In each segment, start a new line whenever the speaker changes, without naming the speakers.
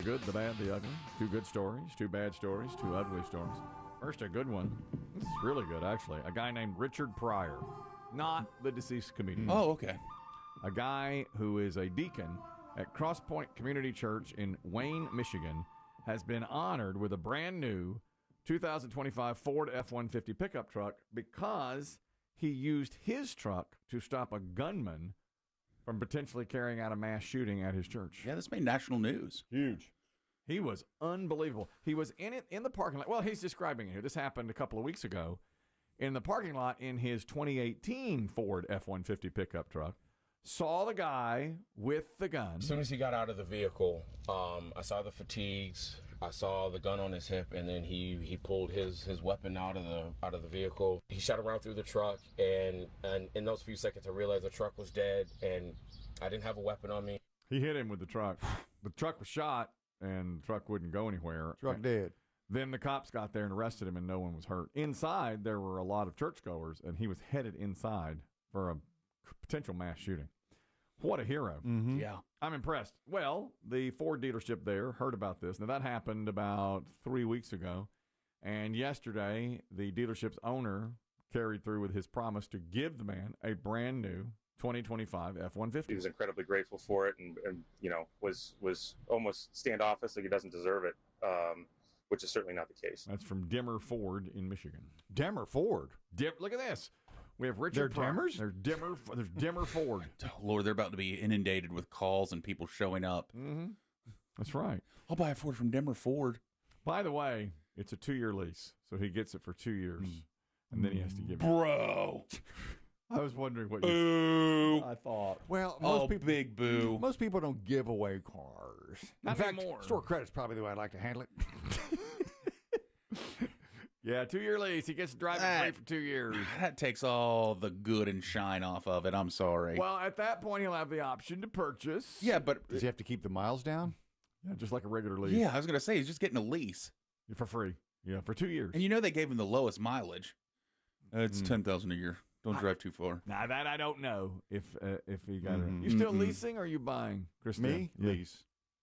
Good, the bad, the ugly. 2 good stories, 2 bad stories, 2 ugly stories. First, a good one. This is really good, actually. A guy named Richard Pryor, not the deceased comedian.
Oh, okay.
A guy who is a deacon at Cross Point Community Church in Wayne, Michigan, has been honored with a brand new 2025 Ford F-150 pickup truck because he used his truck to stop a gunman from potentially carrying out a mass shooting at his church.
Yeah, this made national news.
Huge. He was unbelievable. He was in the parking lot. Well, he's describing it here. This happened a couple of weeks ago in the parking lot in his 2018 Ford F-150 pickup truck. Saw the guy with the gun.
As soon as he got out of the vehicle, I saw the fatigues. I saw the gun on his hip, and then he pulled his weapon out of the vehicle. He shot around through the truck, and in those few seconds, I realized the truck was dead, and I didn't have a weapon on me.
He hit him with the truck. The truck was shot, and the truck wouldn't go anywhere.
Truck dead.
Then the cops got there and arrested him, and no one was hurt. Inside, there were a lot of churchgoers, and he was headed inside for a potential mass shooting. What a hero.
Mm-hmm.
Yeah.
I'm impressed. Well, the Ford dealership there heard about this. Now, that happened about 3 weeks ago. And yesterday, the dealership's owner carried through with his promise to give the man a brand new 2025 F-150.
He was incredibly grateful for it and you know, was almost standoffish, like he doesn't deserve it, which is certainly not the case.
That's from Demmer Ford in Michigan.
Demmer Ford.
Look at this. We have Richard.
They're Demmers?
There's Demmer Ford.
Oh, Lord, they're about to be inundated with calls and people showing up.
Mm-hmm. That's right.
I'll buy a Ford from Demmer Ford.
By the way, it's a 2-year lease, so he gets it for 2 years, and then he has to give it.
Bro.
I was wondering what
Boo.
I thought.
Well,
Big boo.
most people don't give away cars.
Not
In fact,
anymore.
store credit's probably the way I'd like to handle it.
Yeah, 2-year lease. He gets driving free for 2 years.
That takes all the good and shine off of it. I'm sorry.
Well, at that point, he'll have the option to purchase.
Yeah, but
Does he have to keep the miles down?
Yeah, just like a regular lease.
yeah, I was going to say he's just getting a lease.
For free. Yeah, for 2 years.
And you know they gave him the lowest mileage. It's 10,000 a year. Don't drive too far.
Now, that I don't know if he got it. You still leasing or are you buying, Kristen?
Me?
Yeah.
Lease.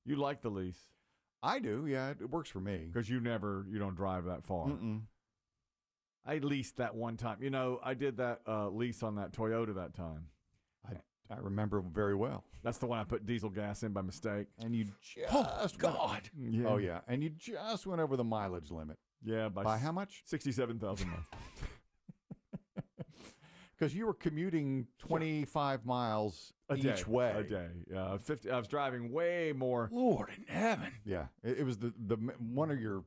You like the lease
I do, yeah. It works for me.
because you don't drive that far.
Mm-mm.
I leased that one time. You know, I did that lease on that Toyota that time.
I remember very well.
That's the one I put diesel gas in by mistake.
And you just...
Oh, God.
Yeah.
Oh, yeah. And you just went over the mileage limit.
Yeah,
By how much?
67,000 miles.
Because you were commuting 25 miles each way.
A day. Yeah, 50. I was driving way more.
Lord in heaven.
Yeah. It was the one of your...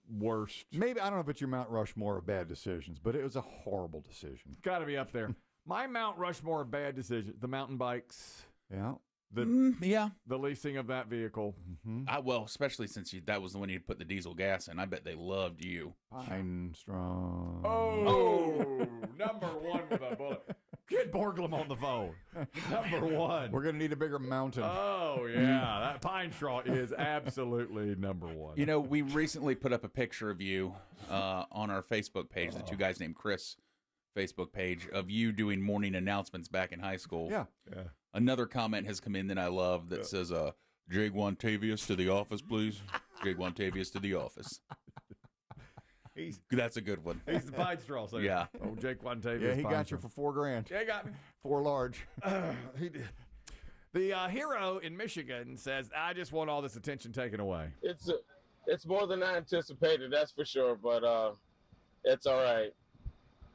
Worst.
Maybe, I don't know if it's your Mount Rushmore of bad decisions, but it was a horrible decision.
Got to be up there. My Mount Rushmore of bad decisions. The mountain bikes.
Yeah.
Yeah.
The leasing of that vehicle.
Well, especially since that was the one you put the diesel gas in. I bet they loved you.
Pine Strong.
Oh, number one with a bullet. Get Borglum on the phone. Number one.
We're going to need a bigger mountain.
Oh, yeah. That pine straw is absolutely number one.
You know, we recently put up a picture of you on our Facebook page, the Two Guys Named Chris Facebook page, of you doing morning announcements back in high school.
Yeah.
Another comment has come in that I love that says, Jake Wantavius to the office, please. Jake Wantavius to the office. That's a good one.
He's the pine straw. So
Yeah.
Oh, Jake Wantavius.
Yeah, he
pine
got you
straw.
for $4,000.
Yeah, he got me.
4 large.
He did. The hero in Michigan says, I just want all this attention taken away.
It's more than I anticipated, that's for sure. But it's all right.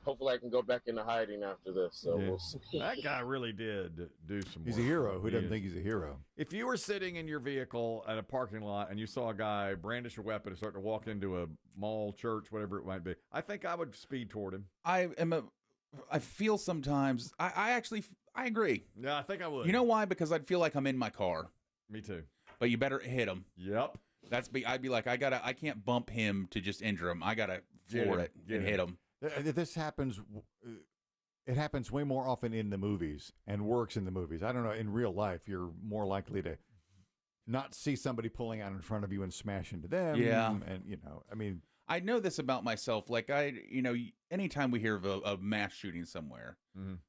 Hopefully, I can go back into hiding after this. So
Yeah.
we'll see.
That guy really did do some
He's
work.
a hero. Who
He
doesn't
is.
think he's a hero?
If you were sitting in your vehicle at a parking lot and you saw a guy brandish a weapon and start to walk into a mall, church, whatever it might be, I think I would speed toward him.
I feel sometimes, I agree.
Yeah, I think I would.
You know why? Because I'd feel like I'm in my car.
Me too.
But you better hit him.
Yep.
I'd be like, I can't bump him to just injure him. I gotta floor it and hit him.
This happens. It happens way more often in the movies and works in the movies. I don't know. In real life, you're more likely to not see somebody pulling out in front of you and smash into them.
Yeah.
And,
I know this about myself. Like anytime we hear of a mass shooting somewhere,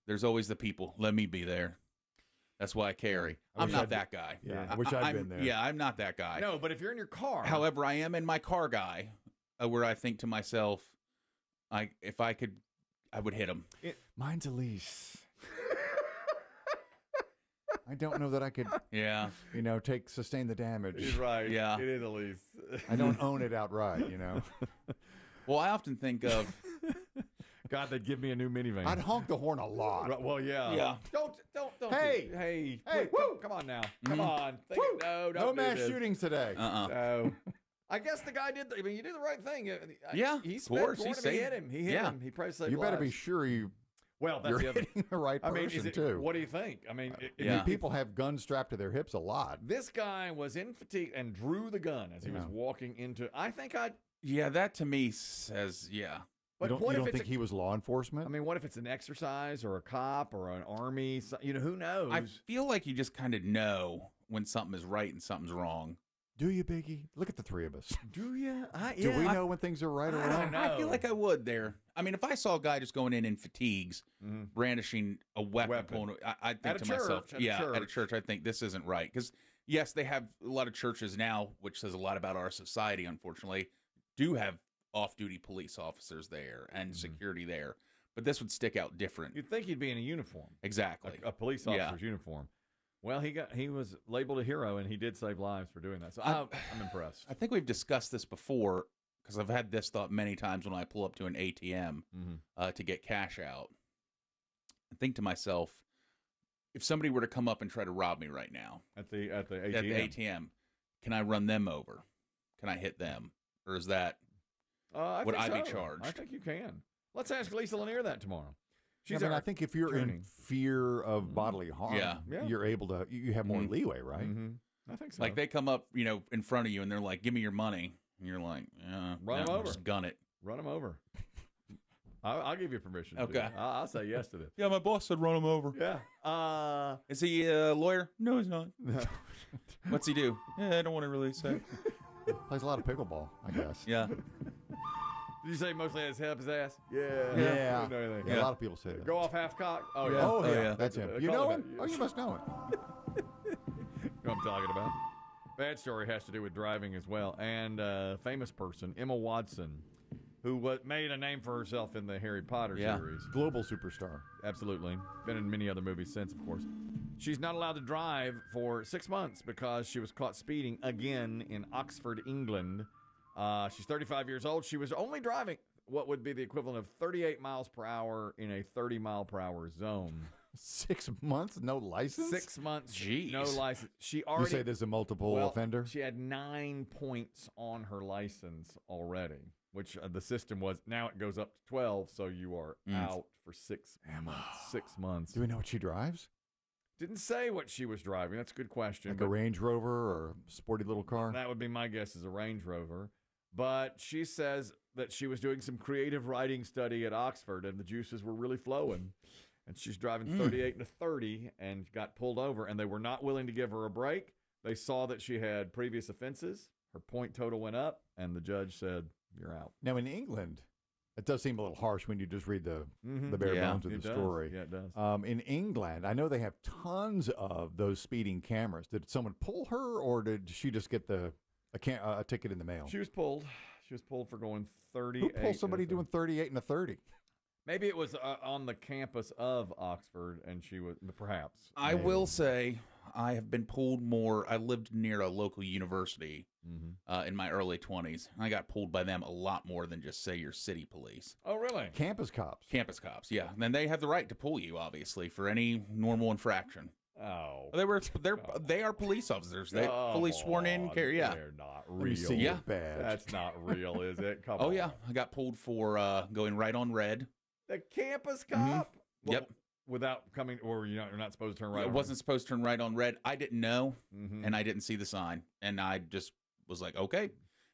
there's always the people, let me be there. That's why I carry.
I
I'm
wish
not
I'd-
that guy.
Yeah, I wish I'd
I'm-
been there.
Yeah, I'm not that guy.
No, but if you're in your car.
However, I am in my car guy, where I think to myself, if I could, I would hit him.
Mine's Elise. I don't know that I could,
Yeah.
sustain the damage.
He's right.
Yeah.
It is Elise.
I don't own it outright,
Well, I often think of,
God, they'd give me a new minivan.
I'd honk the horn a lot.
Right, well, yeah.
Yeah.
Don't.
Hey!
Hey.
Hey,
Woo!
woo!
Come on now.
Mhm.
Come on. No, don't
No
do
mass
this.
shootings today.
uh-uh.
No. I guess the guy did. You did the right thing.
Yeah,
He
of
sped
course,
toward
he
him. He
saved-
hit him. He hit
yeah.
him. He probably saved
You better be
lives.
sure
Well, that's
you're
the other.
hitting the right
I mean,
person, too.
what do you think? I mean,
Yeah.
People have guns strapped to their hips a lot.
this guy was in fatigue and drew the gun as he was
Yeah.
walking into. I think I'd.
Yeah, that to me says, yeah.
But
You
what
don't
if it's
think he was law enforcement?
I mean, what if it's an exercise or a cop or an army? Who knows?
I feel like you just kind of know when something is right and something's wrong.
do you, Biggie? Look at the three of us.
Do you?
Do we know when things are right or
I
wrong?
don't know.
I feel like I would there. I mean, if I saw a guy just going in fatigues,
Mhm.
brandishing a weapon,
Weapon.
pulling, I'd
At
think
a
to myself,
church, at a
yeah, at a
church.
church, I think this isn't right. Because, yes, they have a lot of churches now, which says a lot about our society, unfortunately, do have off-duty police officers there and security there. But this would stick out different.
You'd think he'd be in a uniform,
Exactly.
a police
Yeah.
officer's uniform. Well, he was labeled a hero, and he did save lives for doing that. So I'm impressed.
I think we've discussed this before because I've had this thought many times when I pull up to an ATM to get cash out. I think to myself, if somebody were to come up and try to rob me right now
At the ATM.
at the ATM, can I run them over? Can I hit them? Or is that would
think
I be
so.
charged?
I think you can. Let's ask Lisa Lanier that tomorrow. She's
I think if you're
attorney.
in fear of bodily harm,
Yeah.
you're able to, you have more
Mhm.
leeway, right?
I think so.
like they come up, in front of you and they're like, "Give me your money," and you're like,
Run 'em
no,
over.
just gun it."
Run him over. I'll give you permission. to.
Okay.
I'll say yes to this.
Yeah, my boss said run him over.
Yeah.
Is he a lawyer? No, he's not.
No.
What's he do? Yeah, I don't want to really say.
Plays a lot of pickleball, I guess.
Yeah.
Did you say mostly has help his ass? Yeah.
Yeah.
Didn't know anything.
Yeah, a lot of people say that.
Go off half cock. Oh,
Yeah.
yeah.
Oh,
Oh,
yeah,
yeah.
that's him.
They
You
call
know
him
him?
that.
Oh, you must know him.
You know what I'm talking about? Bad story has to do with driving as well. And a famous person, Emma Watson, who made a name for herself in the Harry Potter
Yeah.
series.
Global superstar.
Absolutely. Been in many other movies since, of course. She's not allowed to drive for 6 months because she was caught speeding again in Oxford, England. She's 35 years old. She was only driving what would be the equivalent of 38 miles per hour in a 30-mile-per-hour zone.
6 months, no license?
6 months,
Jeez.
no license. She
You
already
say there's a multiple
well,
offender?
She had 9 points on her license already, which the system was. Now it goes up to 12, so you are out for 6 months. 6 months.
Do we know what she drives?
Didn't say what she was driving. That's a good question.
Like a Range Rover or a sporty little car?
That would be my guess is a Range Rover. But she says that she was doing some creative writing study at Oxford and the juices were really flowing. And she's driving 38 and a 30 and got pulled over, and they were not willing to give her a break. They saw that she had previous offenses. Her point total went up, and the judge said, "You're out."
Now, in England, it does seem a little harsh when you just read the bare
Yeah.
bones of
It
the
does.
story.
Yeah, it does.
In England, I know they have tons of those speeding cameras. Did someone pull her, or did she just get a ticket in the mail?
She was pulled. She was pulled for going 38.
Who pulls somebody doing 38 and a 30?
Maybe it was on the campus of Oxford, and she was perhaps.
I will say I have been pulled more. I lived near a local university in my early 20s. I got pulled by them a lot more than just, say, your city police.
Oh, really?
Campus cops.
Campus cops, yeah. And they have the right to pull you, obviously, for any normal infraction.
Oh.
They are police officers. They fully sworn in. Yeah.
They're not
Let me
real.
see
Yeah.
your badge.
That's not real, is it? Come
Oh
on.
yeah, I got pulled for going right on red.
The campus cop?
Yep.
Without coming, or you're not supposed to turn right.
I wasn't supposed to turn right on red. I didn't know,
Mm-hmm.
and I didn't see the sign, and I just was like, okay.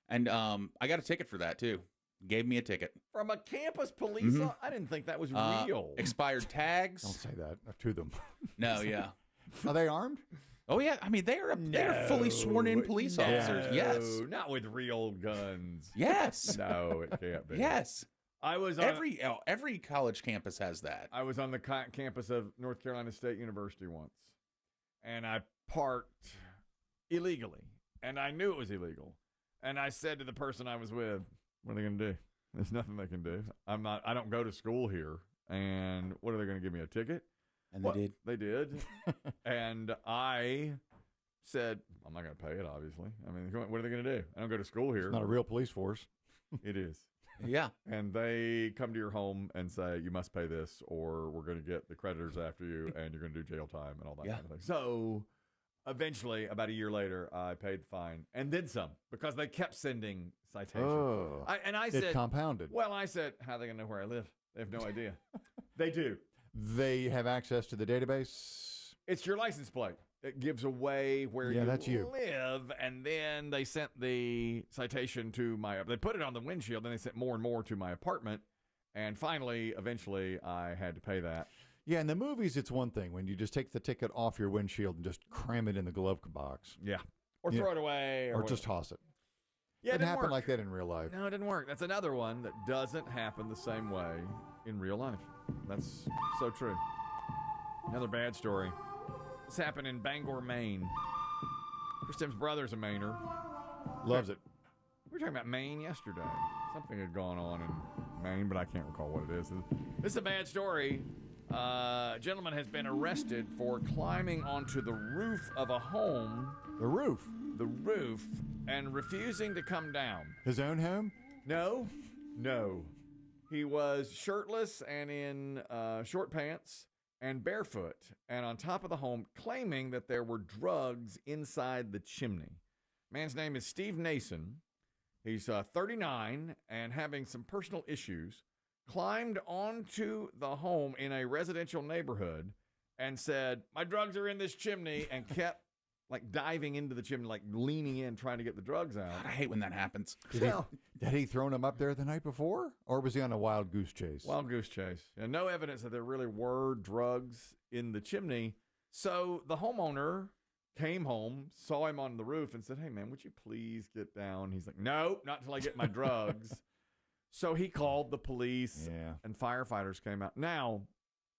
And I got a ticket for that too. Gave me a ticket.
From a campus police. I didn't think that was real.
Expired tags.
Don't say that to them.
No, yeah.
Are they armed?
Oh yeah. I mean, they're fully sworn in police officers. Yes.
Not with real guns.
Yes.
No, it can't be.
Yes.
I was on
Every college campus has that.
I was on the campus of North Carolina State University once, and I parked illegally, and I knew it was illegal. And I said to the person I was with, "What are they going to do? There's nothing they can do. I don't go to school here, and what are they going to give me, a ticket?"
And they did.
They did. And I said, "I'm not going to pay it, obviously. I mean, what are they going to do? I don't go to school here."
It's not a real police force.
It is.
Yeah.
And they come to your home and say, "You must pay this, or we're going to get the creditors after you, and you're going to do jail time," and all that kind of thing. So eventually, about a year later, I paid the fine and then some, because they kept sending citations.
Oh.
I
It
said,
compounded.
well, I said, how are they going to know where I live? They have no idea. They do.
They have access to the database.
It's your license plate. It gives away where
that's you.
live, and then they sent the citation to they put it on the windshield, then they sent more and more to my apartment, and finally, eventually, I had to pay that.
Yeah, in the movies, it's one thing when you just take the ticket off your windshield and just cram it in the glove box.
Yeah. Or throw it away.
Or just toss it.
Yeah,
it didn't happen like that in real life.
No, it didn't work. That's another one that doesn't happen the same way in real life. That's so true. Another bad story. This happened in Bangor, Maine. Chris Tim's brother's a Mainer.
Loves it.
We were talking about Maine yesterday. Something had gone on in Maine, but I can't recall what it is. This is a bad story. A gentleman has been arrested for climbing onto the roof of a home.
The roof?
The roof, and refusing to come down.
His own home?
No. He was shirtless and in short pants and barefoot and on top of the home, claiming that there were drugs inside the chimney. Man's name is Steve Nason. He's 39 and having some personal issues. Climbed onto the home in a residential neighborhood and said, "My drugs are in this chimney," and kept like diving into the chimney, like leaning in, trying to get the drugs out.
God, I hate when that happens.
Had he thrown him up there the night before? Or was he on a wild goose chase?
Wild goose chase. And no evidence that there really were drugs in the chimney. So the homeowner came home, saw him on the roof, and said, "Hey, man, would you please get down?" He's like, "No, not until I get my drugs." So he called the police, and firefighters came out. Now,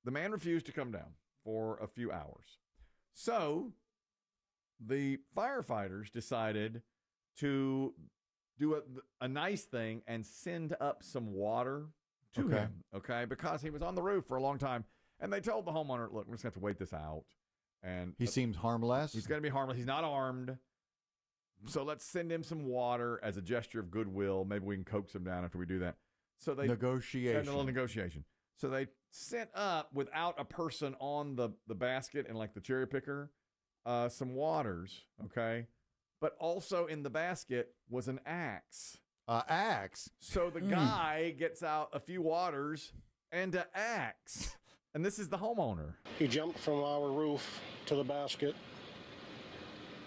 the man refused to come down for a few hours. So the firefighters decided to do a nice thing and send up some water to him, because he was on the roof for a long time. And they told the homeowner, "Look, we're just going to have to wait this out." And
he seems harmless.
He's going to be harmless. He's not armed. So let's send him some water as a gesture of goodwill. Maybe we can coax him down after we do that. So they
negotiation.
A little negotiation. So they sent up, without a person on the basket and like the cherry picker, some waters, but also in the basket was an axe.
Axe?
So the guy gets out a few waters and an axe. And this is the homeowner.
He jumped from our roof to the basket,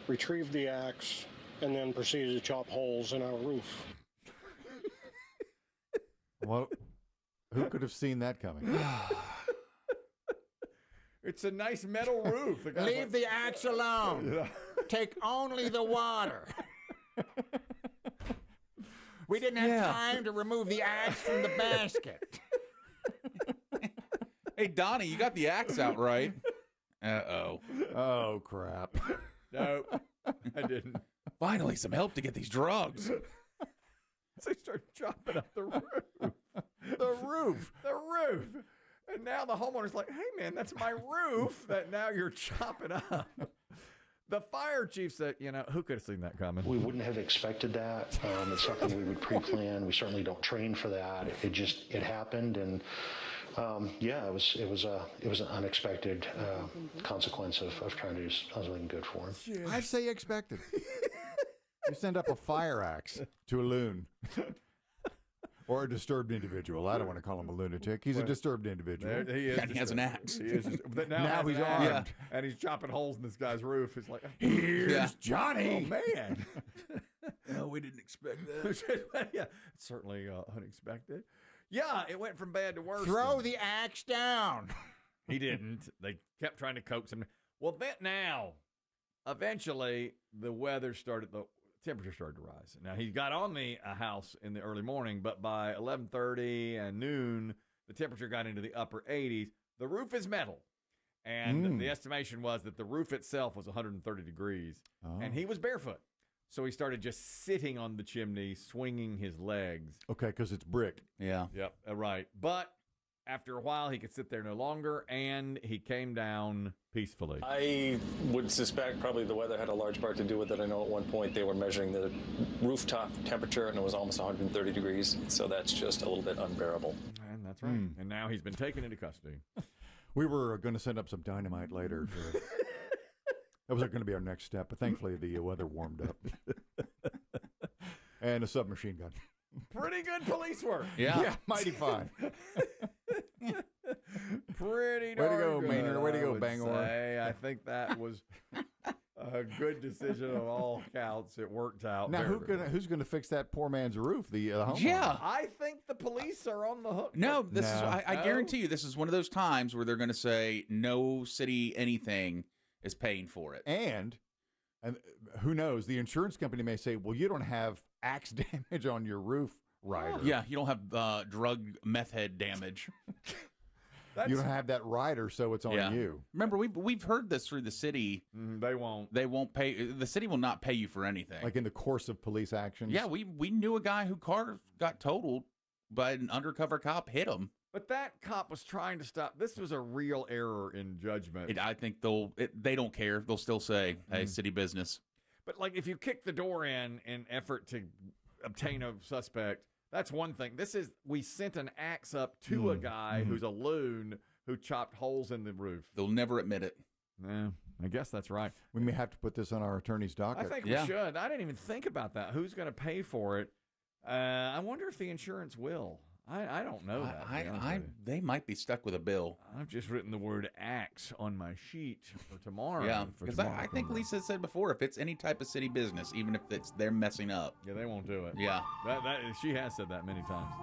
retrieved the axe, and then proceeded to chop holes in our roof.
Well, who could have seen that coming?
It's a nice metal roof.
Leave the axe alone. Take only the water. We didn't have time to remove the axe from the basket.
Hey, Donnie, you got the axe out, right? Uh-oh.
Oh, crap.
No, I didn't.
Finally, some help to get these drugs.
So they start chopping up the roof. The roof. And now the homeowner's like, "Hey, man, that's my roof that now you're chopping up." The fire chief said, who could have seen that coming?
We wouldn't have expected that. It's something we would pre-plan. We certainly don't train for that. It happened, and it was an unexpected consequence of trying to do something good for him.
I'd say expected. You send up a fire axe to a loon. Or a disturbed individual. I don't want to call him a lunatic. He's a disturbed individual.
He is.
And he has an axe.
He is now
he's armed.
Yeah. And he's chopping holes in this guy's roof. It's like,
"Here's Johnny."
Oh, man.
No, we didn't expect that.
Yeah, certainly unexpected. Yeah, it went from bad to worse.
Throw the axe down.
He didn't. They kept trying to coax him. Well, eventually, the temperature started to rise. Now, he got on a house in the early morning, but by 11:30 and noon, the temperature got into the upper 80s. The roof is metal, And the estimation was that the roof itself was 130 degrees, and he was barefoot. So he started just sitting on the chimney, swinging his legs.
Okay, because it's brick.
Yeah.
Yep, right. But after a while, he could sit there no longer, and he came down peacefully.
I would suspect probably the weather had a large part to do with it. I know at one point they were measuring the rooftop temperature, and it was almost 130 degrees. So that's just a little bit unbearable.
And that's right. And now he's been taken into custody.
We were going to send up some dynamite later. That was going to be our next step, but thankfully the weather warmed up. And a submachine gun.
Pretty good police work.
Yeah, mighty fine.
Pretty
Way to
darn
go,
good,
Maynard. Way to
I
go,
would
Bangor.
say. I think that was a good decision of all counts. It worked out.
Now,
very well.
who's going to fix that poor man's roof? The homeowner?
Yeah.
I think the police are on the hook.
No, this is. I
No?
guarantee you, this is one of those times where they're going to say no city anything is paying for it.
And who knows? The insurance company may say, "Well, you don't have axe damage on your roof, rider.
Yeah, you don't have drug meth head damage.
You don't have that rider, so it's on you."
Remember, we've heard this through the city.
They won't.
They won't pay. The city will not pay you for anything.
Like in the course of police actions.
Yeah, we knew a guy whose car got totaled, but an undercover cop hit him.
But that cop was trying to stop. This was a real error in judgment.
I think they don't care. They'll still say, "Hey, city business."
But like, if you kick the door in effort to obtain a suspect, that's one thing. We sent an axe up to a guy who's a loon who chopped holes in the roof.
They'll never admit it.
Yeah, I guess that's right.
We may have to put this on our attorney's docket.
I think we should. I didn't even think about that. Who's going to pay for it? I wonder if the insurance will. I don't know that.
They might be stuck with a bill.
I've just written the word axe on my sheet for tomorrow.
Yeah, because I think Lisa said before, if it's any type of city business, even if they're messing up.
Yeah, they won't do it.
Yeah.
She has said that many times.